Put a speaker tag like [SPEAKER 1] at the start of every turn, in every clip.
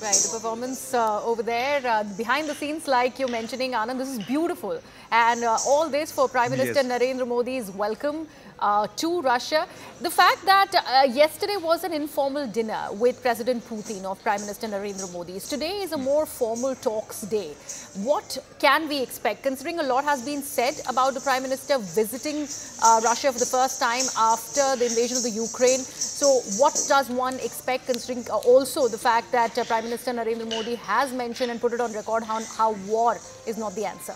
[SPEAKER 1] Right, the performance over there, behind the scenes, like you're mentioning, Anand, this is beautiful. And all this for Prime Minister Narendra Modi's welcome to Russia. The fact that yesterday was an informal dinner with President Putin of Prime Minister Narendra Modi. Today is a more formal talks day. What can we expect, considering a lot has been said about the Prime Minister visiting Russia for the first time after the invasion of the Ukraine? So what does one expect, considering also the fact that Prime Minister Narendra Modi has mentioned and put it on record how war is not the answer?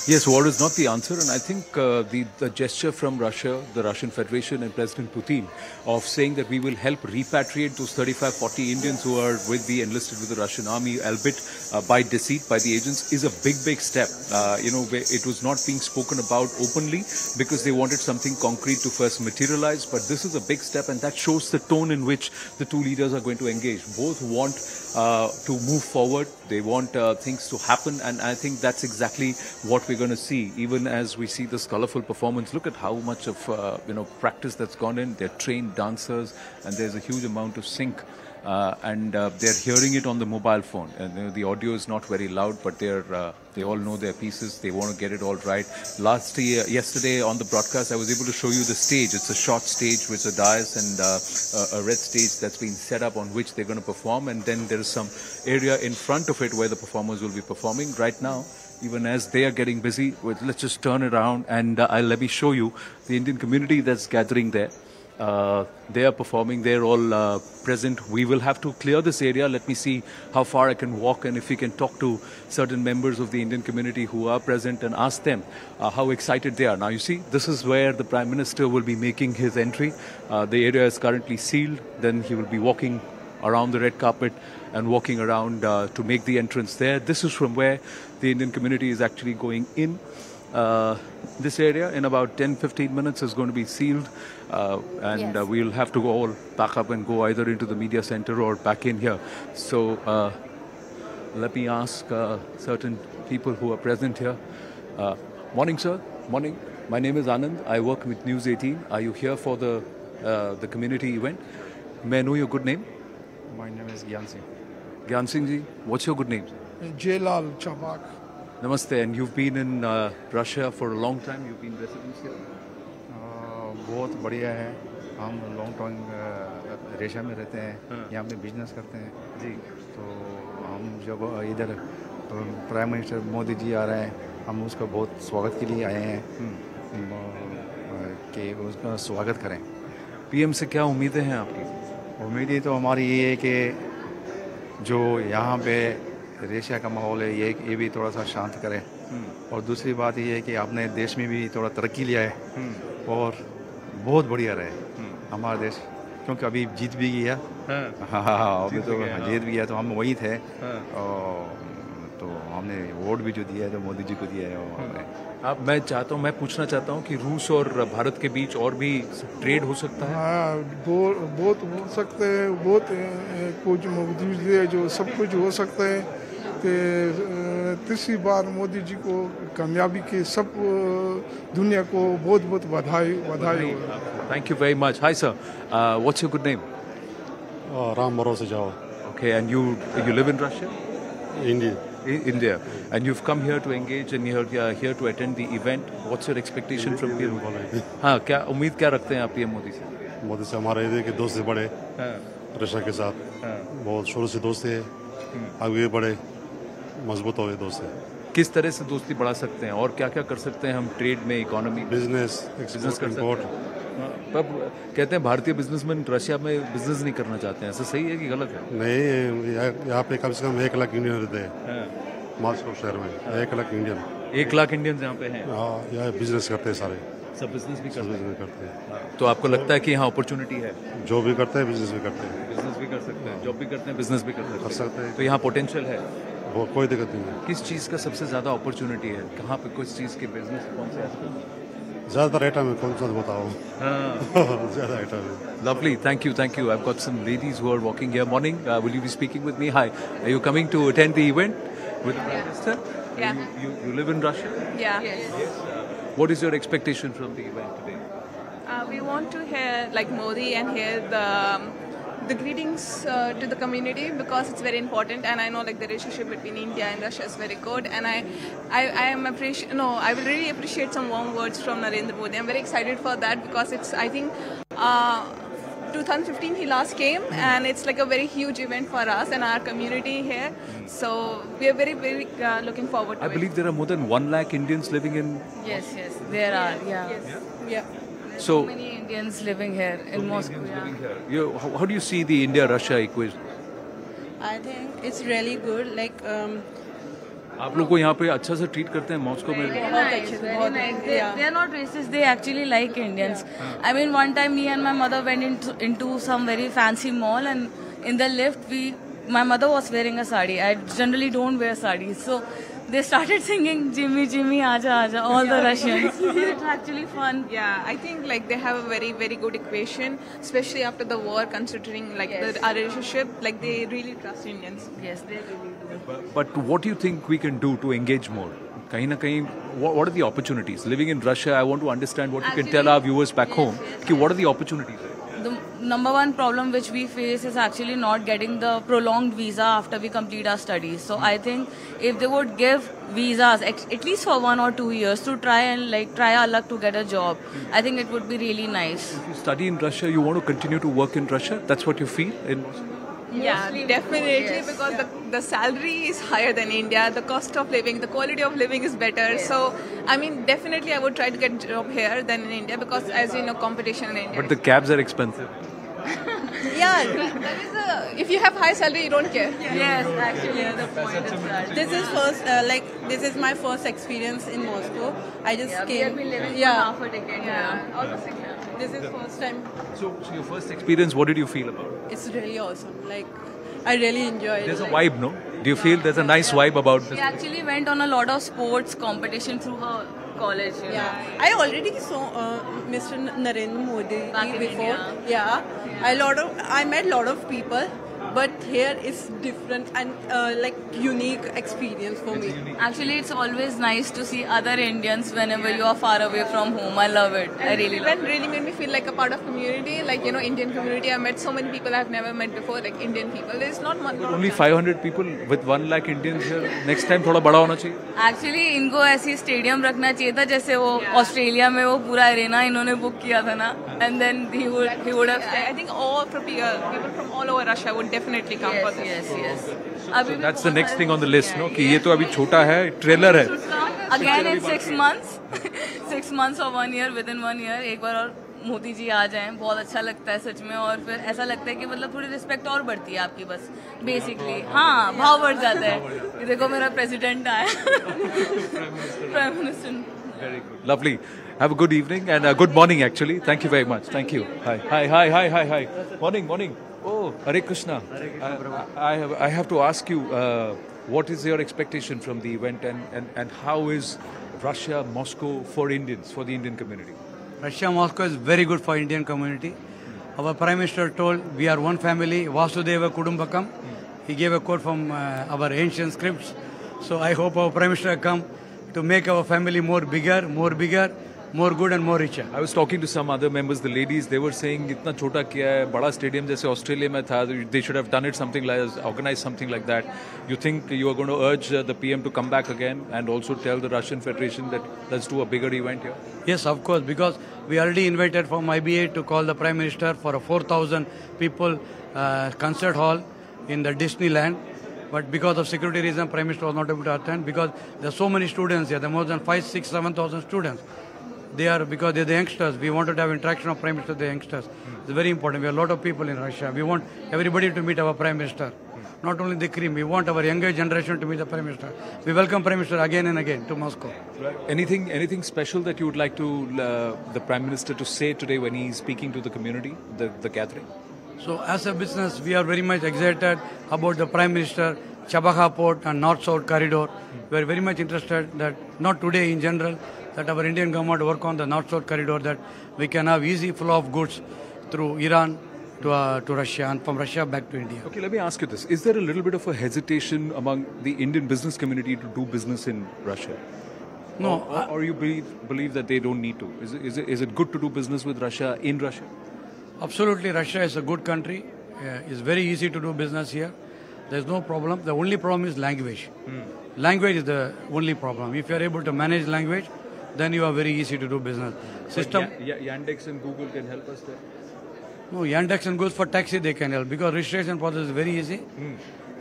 [SPEAKER 2] Yes, war is not the answer, and I think the gesture from Russia, the Russian Federation and President Putin of saying that we will help repatriate those 35-40 Indians who will be enlisted with the Russian army, albeit by deceit by the agents, is a big step. It was not being spoken about openly because they wanted something concrete to first materialize, but this is a big step, and that shows the tone in which the two leaders are going to engage. Both want to move forward. They want things to happen, and I think that's exactly what we're going to see. Even as we see this colorful performance, look at how much of practice that's gone in. They're trained dancers, and there's a huge amount of sync. And they're hearing it on the mobile phone. And the audio is not very loud, but they all know their pieces. They want to get it all right. Yesterday on the broadcast, I was able to show you the stage. It's a short stage with a dais and a red stage that's been set up on which they're going to perform. And then there is some area in front of it where the performers will be performing right now. Even as they are getting busy, let's just turn it around and let me show you the Indian community that's gathering there. They are performing, they're all present. We will have to clear this area. Let me see how far I can walk, and if we can talk to certain members of the Indian community who are present and ask them how excited they are. Now you see, this is where the Prime Minister will be making his entry. The area is currently sealed. Then he will be walking around the red carpet and walking around to make the entrance there. This is from where the Indian community is actually going in. This area in about 10-15 minutes is going to be sealed, and we'll have to all pack up and go either into the media center or back in here. So let me ask certain people who are present here. Morning, sir. Morning. My name is Anand. I work with News 18. Are you here for the community event? May I know your good name?
[SPEAKER 3] My name is Gyan Singh.
[SPEAKER 2] Gyan Singh ji. What's your good name?
[SPEAKER 4] Jailal Chabak.
[SPEAKER 2] Namaste, and you've been in Russia for a long time. You've been resident here.
[SPEAKER 3] बहुत बढ़िया है. हम long time Russia में रहते हैं. यहाँ पे business करते हैं जी. तो हम जब इधर प्राइम मिनिस्टर मोदी जी आ रहे हैं, हम उसका बहुत स्वागत के लिए आए हैं कि उसका स्वागत करें.
[SPEAKER 2] पीएम से क्या उम्मीदें हैं आपकी?
[SPEAKER 3] उम्मीदें तो हमारी ये है कि जो यहाँ पे रशिया का माहौल है ये भी थोड़ा सा शांत करें. और दूसरी बात ये है कि अपने देश में भी थोड़ा तरक्की लिया है और बहुत बढ़िया रहे हमारा देश, क्योंकि अभी जीत भी गया. हाँ, अभी तो जीत भी गया, तो हम वही थे. तो हमने वोट भी जो दिया है तो मोदी जी को दिया है.
[SPEAKER 2] अब मैं पूछना चाहता हूँ कि रूस और भारत के बीच और भी ट्रेड हो सकता है?
[SPEAKER 4] हाँ, बहुत हो सकते हैं. बहुत कुछ मौजूद है जो सब कुछ हो सकता है कि तीसरी बार मोदी जी को कामयाबी के सब दुनिया को बहुत बधाई.
[SPEAKER 2] Thank you very much. Hi sir, what's your good name?
[SPEAKER 5] Ram Bharose Jao.
[SPEAKER 2] Okay, and you live in Russia?
[SPEAKER 5] India.
[SPEAKER 2] And you've come here to engage and you're here to attend the event. What's your expectation from PM? हाँ, क्या उम्मीद क्या रखते हैं आप PM Modi से?
[SPEAKER 5] मोदी से हमारे इधर के दोस्त से बड़े रशिया के साथ बहुत शुरू से दोस्त है. आगे बड़े मजबूत हो गए दोस्त है.
[SPEAKER 2] किस तरह से दोस्ती बढ़ा सकते हैं और क्या क्या कर सकते हैं हम ट्रेड में, इकोनॉमी,
[SPEAKER 5] बिजनेस कर सकते हैं.
[SPEAKER 2] पर कहते हैं भारतीय बिजनेसमैन रशिया में बिजनेस नहीं करना चाहते हैं. ऐसा सही है कि गलत है?
[SPEAKER 5] नहीं, यहाँ पे कम से कम 1 लाख इंडियन रहते हैं. मॉस्को शहर में 1 लाख इंडियन.
[SPEAKER 2] 1 लाख इंडियन यहाँ पे हैं.
[SPEAKER 5] हाँ, यहाँ बिजनेस करते हैं सारे.
[SPEAKER 2] सब बिजनेस भी
[SPEAKER 5] करते हैं.
[SPEAKER 2] तो आपको लगता है कि यहाँ अपॉर्चुनिटी है?
[SPEAKER 5] जो भी करते हैं बिजनेस भी करते हैं.
[SPEAKER 2] बिजनेस भी कर सकते हैं, जॉब भी करते हैं, बिजनेस भी कर
[SPEAKER 5] सकते हैं.
[SPEAKER 2] तो यहाँ पोटेंशियल है,
[SPEAKER 5] वो कोई दिक्कत नहीं है.
[SPEAKER 2] किस चीज़ का सबसे ज़्यादा अपॉर्चुनिटी है? कहाँ पे किस चीज़ के बिजनेस, कौन से एस्पेक्ट?
[SPEAKER 5] ज़्यादातर आइटम है, कौन सा बताओ. ज़्यादा आइटम है.
[SPEAKER 2] Lovely, thank you. I've got some ladies who are walking here. Morning, will you be speaking with me? Hi, are you coming to attend the event with the Prime Minister?
[SPEAKER 6] Yeah.
[SPEAKER 2] You live in Russia?
[SPEAKER 6] Yeah.
[SPEAKER 2] Yes. What is your expectation from the event today?
[SPEAKER 6] We want to hear like Modi and hear the greetings to the community, because it's very important, and I know like the relationship between India and Russia is very good, and I will really appreciate some warm words from Narendra Modi. I'm very excited for that, because it's, I think 2015 he last came, and it's like a very huge event for us and our community here. So we are very, very looking forward to it.
[SPEAKER 2] I believe there are more than 1 lakh Indians living in...
[SPEAKER 7] Yes, there are, yeah.
[SPEAKER 6] Yeah.
[SPEAKER 7] So many Indians living here in Moscow.
[SPEAKER 2] Yeah. How do you see the India-Russia equation?
[SPEAKER 8] I think it's really good. Like
[SPEAKER 2] आप लोग को यहाँ पे अच्छा से treat करते हैं Moscow में?
[SPEAKER 7] Very nice. They are not racist. They actually like Indians. I mean, one time me and my mother went into some very fancy mall, and in the lift my mother was wearing a sari. I generally don't wear saris, so they started singing "Jimmy, Jimmy, Aja, Aja," all the Russians. It's actually fun.
[SPEAKER 6] Yeah, I think like they have a very, very good equation, especially after the war, considering like our relationship. Like they really trust Indians.
[SPEAKER 7] Yes, they really do.
[SPEAKER 2] But what do you think we can do to engage more? Kahin na kahin, what are the opportunities? Living in Russia, I want to understand what you can tell our viewers back home. What are the opportunities?
[SPEAKER 7] The number one problem which we face is actually not getting the prolonged visa after we complete our studies. So I think if they would give visas at least for 1 or 2 years to try our luck to get a job, I think it would be really nice.
[SPEAKER 2] If you study in Russia, you want to continue to work in Russia? That's what you feel in Moscow?
[SPEAKER 6] Yeah, definitely, because the salary is higher than India, the cost of living, the quality of living is better. So, I mean, definitely I would try to get a job here than in India, because as you know, competition in India.
[SPEAKER 2] But the cabs are expensive.
[SPEAKER 8] yeah,
[SPEAKER 6] if you have high salary, you don't care.
[SPEAKER 7] Yes, actually, the point is that.
[SPEAKER 8] This is my first experience in Moscow. I just came.
[SPEAKER 7] We have been living for half a decade here.
[SPEAKER 6] Almost like that.
[SPEAKER 8] This is first time.
[SPEAKER 2] So your first experience, what did you feel about it?
[SPEAKER 8] It's really awesome. Like I really enjoyed it.
[SPEAKER 2] There's a vibe, no? Do you feel there's a nice vibe about this?
[SPEAKER 7] We actually went on a lot of sports competition through her college.
[SPEAKER 8] Yeah, I already saw Mr. Narendra Modi
[SPEAKER 7] Back in
[SPEAKER 8] before.
[SPEAKER 7] India.
[SPEAKER 8] Yeah, I met a lot of people, but here it's different and like unique experience for me.
[SPEAKER 7] Actually, it's always nice to see other Indians whenever you are far away from home. I love it. I really love it.
[SPEAKER 6] It really made me feel like a part of community, like, you know, Indian community. I met so many people I've never met before, like Indian people. There's not much.
[SPEAKER 2] Only 500 people with 1 lakh Indians here. Next time थोड़ा बड़ा होना चाहिए.
[SPEAKER 7] Actually, इनको ऐसी stadium रखना चाहिए था जैसे वो ऑस्ट्रेलिया में वो पूरा अरेना इन्होंने बुक किया था ना. And then he would have.
[SPEAKER 6] I think all people from all over Russia would definitely come for this.
[SPEAKER 7] Yes.
[SPEAKER 2] So that's the next thing on the list, no? कि ये तो अभी छोटा है, ट्रेलर है.
[SPEAKER 7] Again in 6 months, 6 months or 1 year, within 1 year, एक बार और मोदी जी आ जाएं, बहुत अच्छा लगता है सच में. और फिर ऐसा लगता है कि मतलब थोड़ी रिस्पेक्ट और बढ़ती है आपकी, बस बेसिकली. हाँ, भाव बढ़ जाता है. ये देखो मेरा प्रेसिडेंट आया. Prime minister.
[SPEAKER 2] Very good. Lovely. Have a good evening and a good morning actually. Thank you very much. Thank you. Hi. Morning. Oh, Hare Krishna. I have to ask you, what is your expectation from the event, and how is Russia, Moscow for Indians, for the Indian community?
[SPEAKER 9] Russia, Moscow is very good for Indian community. Our Prime Minister told we are one family, Vasudeva Kudumbakam. He gave a quote from our ancient scripts. So I hope our Prime Minister come to make our family more bigger, more good and more richer.
[SPEAKER 2] I was talking to some other members, the ladies, they were saying इतना छोटा किया है, बड़ा stadium जैसे Australia में था, they should have done it something like, organized something like that. You think you are going to urge the PM to come back again and also tell the Russian Federation that let's do a bigger event here?
[SPEAKER 9] Yes, of course, because we already invited from IBA to call the Prime Minister for a 4,000 people concert hall in the Disneyland. But because of security reasons, Prime Minister was not able to attend, because there are so many students here. There are more than 5, 6, 7,000 students. Because they're the youngsters. We wanted to have interaction of Prime Minister with the youngsters. It's very important. We have a lot of people in Russia. We want everybody to meet our Prime Minister. Not only the cream, we want our younger generation to meet the Prime Minister. We welcome Prime Minister again and again to Moscow.
[SPEAKER 2] Anything special that you would like to the Prime Minister to say today when he's speaking to the community, the gathering?
[SPEAKER 9] So as a business, we are very much excited about the Prime Minister, Chabakha Port and North-South Corridor. We are very much interested that, not today in general, that our Indian government work on the North-South Corridor, that we can have easy flow of goods through Iran to Russia and from Russia back to India.
[SPEAKER 2] Okay, let me ask you this. Is there a little bit of a hesitation among the Indian business community to do business in Russia?
[SPEAKER 9] No.
[SPEAKER 2] Or you believe that they don't need to? Is it good to do business with Russia in Russia?
[SPEAKER 9] Absolutely, Russia is a good country It's very easy to do business here. There's no problem. The only problem is language. Language is the only problem. If you are able to manage language, then you are very easy to do business. System.
[SPEAKER 2] Yandex and Google can help us there.
[SPEAKER 9] No, Yandex and Google for taxi they can help because registration process is very easy.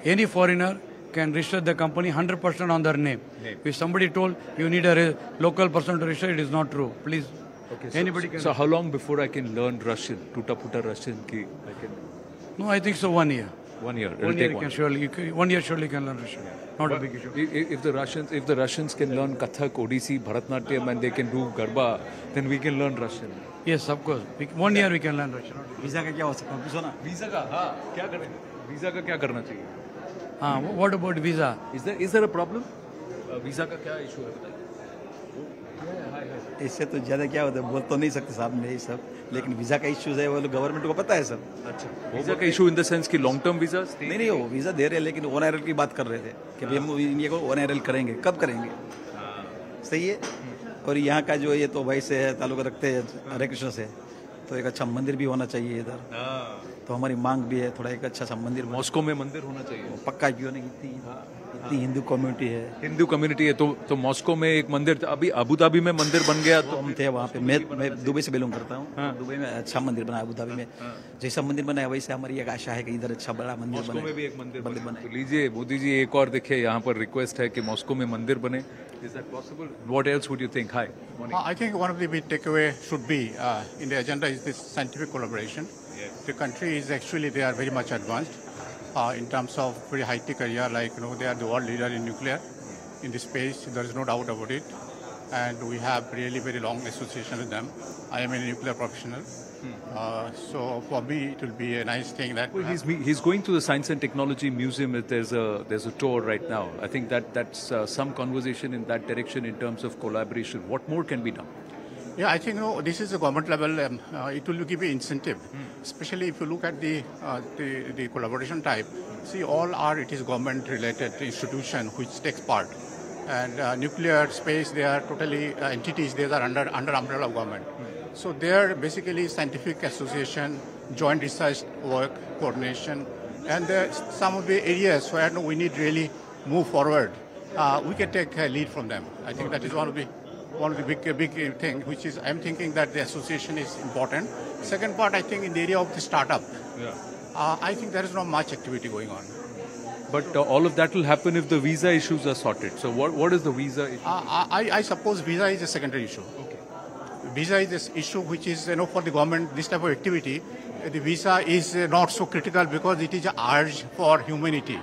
[SPEAKER 9] Any foreigner can register the company 100% on their name. If somebody told you need a local person to register, it is not true. Please.
[SPEAKER 2] Okay,
[SPEAKER 9] Anybody can.
[SPEAKER 2] So how long before I can learn Russian? Tuta-puta Russian ki I can.
[SPEAKER 9] No, I think so. 1 year.
[SPEAKER 2] 1 year. It'll
[SPEAKER 9] 1 year
[SPEAKER 2] take
[SPEAKER 9] you can surely. 1 year surely can learn Russian. Not a big issue.
[SPEAKER 2] If the Russians can learn Kathak, Odissi, Bharatnatyam, and they can do Garba, then we can learn Russian.
[SPEAKER 9] Yes, of course. 1 year we can learn Russian.
[SPEAKER 3] Visa का क्या हो सकता है पूछो ना
[SPEAKER 2] visa का क्या करें वीजा का क्या करना चाहिए
[SPEAKER 9] What about visa?
[SPEAKER 2] Is there a problem? Visa का क्या इशू है बताइए
[SPEAKER 3] इससे तो ज़्यादा क्या होता है बोल तो नहीं सकते साहब ने ये सब लेकिन वीज़ा का इश्यूज है वो गवर्नमेंट को पता है सब
[SPEAKER 2] अच्छा वीजा का इशू इन द सेंस कि लॉन्ग टर्म वीजा
[SPEAKER 3] नहीं वो वीज़ा दे रहे हैं लेकिन ONRL की बात कर रहे थे कि भाई हम इंडिया को ONRL करेंगे कब करेंगे सही है और यहाँ का जो ये तो भाई से है ताल्लुक रखते हैं हरे कृष्ण से तो एक अच्छा मंदिर भी होना चाहिए इधर तो हमारी मांग भी है थोड़ा एक अच्छा सा मंदिर
[SPEAKER 2] मॉस्को में मंदिर होना चाहिए
[SPEAKER 3] पक्का क्यों नहीं इतनी हिंदू कम्युनिटी
[SPEAKER 2] है तो मॉस्को में एक मंदिर अभी अबू धाबी में मंदिर बन गया तो
[SPEAKER 3] हम थे वहाँ पे मैं दुबई से बिलोंग करता हूँ दुबई में अच्छा मंदिर बना अबू धाबी में जैसा मंदिर बना है वैसे हमारी एक आशा है कि इधर अच्छा बड़ा मंदिर
[SPEAKER 2] मॉस्को में भी एक मंदिर बने
[SPEAKER 3] बने
[SPEAKER 2] लीजिए मोदी जी एक और देखिए यहाँ पर रिक्वेस्ट है कि मॉस्को में मंदिर बने Is that possible? What else would you think? Hi. Morning.
[SPEAKER 10] I think one of the big takeaway should be in the agenda is this scientific collaboration. Yes. The country is actually they are very much advanced in terms of very high tech area like they are the world leader in nuclear in this space. There is no doubt about it, and we have really very long association with them. I am a nuclear professional. So for me, it will be a nice thing that.
[SPEAKER 2] Well, he's going to the Science and Technology Museum. There's a tour right now. I think that's some conversation in that direction in terms of collaboration. What more can be done?
[SPEAKER 10] Yeah, I think this is a government level. It will give an incentive, especially if you look at the collaboration type. See, all it is government related institution which takes part, and nuclear space they are totally entities. They are under umbrella of government. So there basically scientific association, joint research work, coordination, and some of the areas where we need really move forward, we can take a lead from them. I think that is one of the big thing, which is I'm thinking that the association is important. Second part, I think in the area of the startup, I think there is not much activity going on.
[SPEAKER 2] But all of that will happen if the visa issues are sorted. So what is the visa issue?
[SPEAKER 10] I suppose visa is a secondary issue.
[SPEAKER 2] Okay.
[SPEAKER 10] Visa is this issue which is for the government this type of activity. The visa is not so critical because it is an urge for humanity.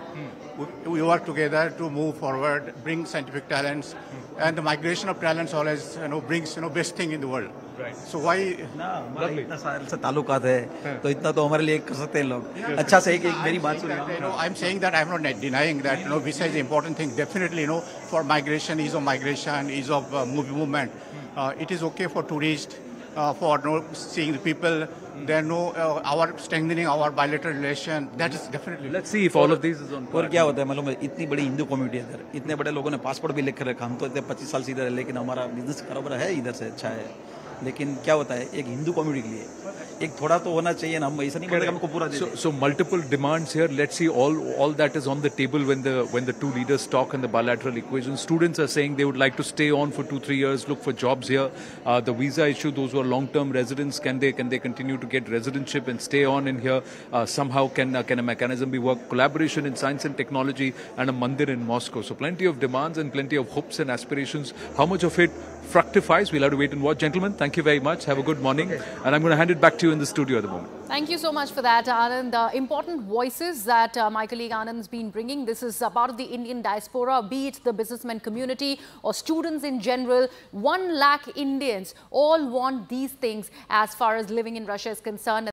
[SPEAKER 10] We work together to move forward, bring scientific talents, and the migration of talents always brings best thing in the world.
[SPEAKER 2] Right.
[SPEAKER 10] So why?
[SPEAKER 3] इतना साल से ताल्लुकात है तो इतना तो हमारे लिए कर सकते हैं लोग अच्छा से एक मेरी बात सुनिए
[SPEAKER 10] I'm saying that I'm not denying that visa is an important thing definitely for migration, ease of migration, ease of movement. It is okay for tourists for seeing the people. There our strengthening our bilateral relation. That is definitely.
[SPEAKER 2] Let's see if all of these is on.
[SPEAKER 3] और क्या होता है मालूम है इतनी बड़ी Hindu community है इधर इतने बड़े लोगों ने पासपोर्ट भी लेकर रखा हम तो इतने 25 साल से इधर है लेकिन हमारा बिजनेस कारोबार है इधर से अच्छा है लेकिन क्या होता है एक हिंदू कम्युनिटी के लिए एक थोड़ा तो होना चाहिए ना हम ऐसा नहीं बोलते हमको पूरा दे
[SPEAKER 2] So multiple demands here. Let's see all that is on the table when the two leaders talk in the bilateral equation. Students are saying they would like to stay on for 2-3 years, look for jobs here. The visa issue, those who are long-term residents, can they continue to get residentship and stay on in here? Somehow can a mechanism be worked? Collaboration in science and technology and a mandir in Moscow. So plenty of demands and plenty of hopes and aspirations. How much of it fructifies? We'll have to wait and watch. Gentlemen, thank you very much. Have a good morning. And I'm going to hand it back to you in the studio at the moment.
[SPEAKER 1] Thank you so much for that, Anand. Important voices that my colleague Anand's been bringing. This is part of the Indian diaspora, be it the businessman community or students in general. 1 lakh Indians all want these things as far as living in Russia is concerned.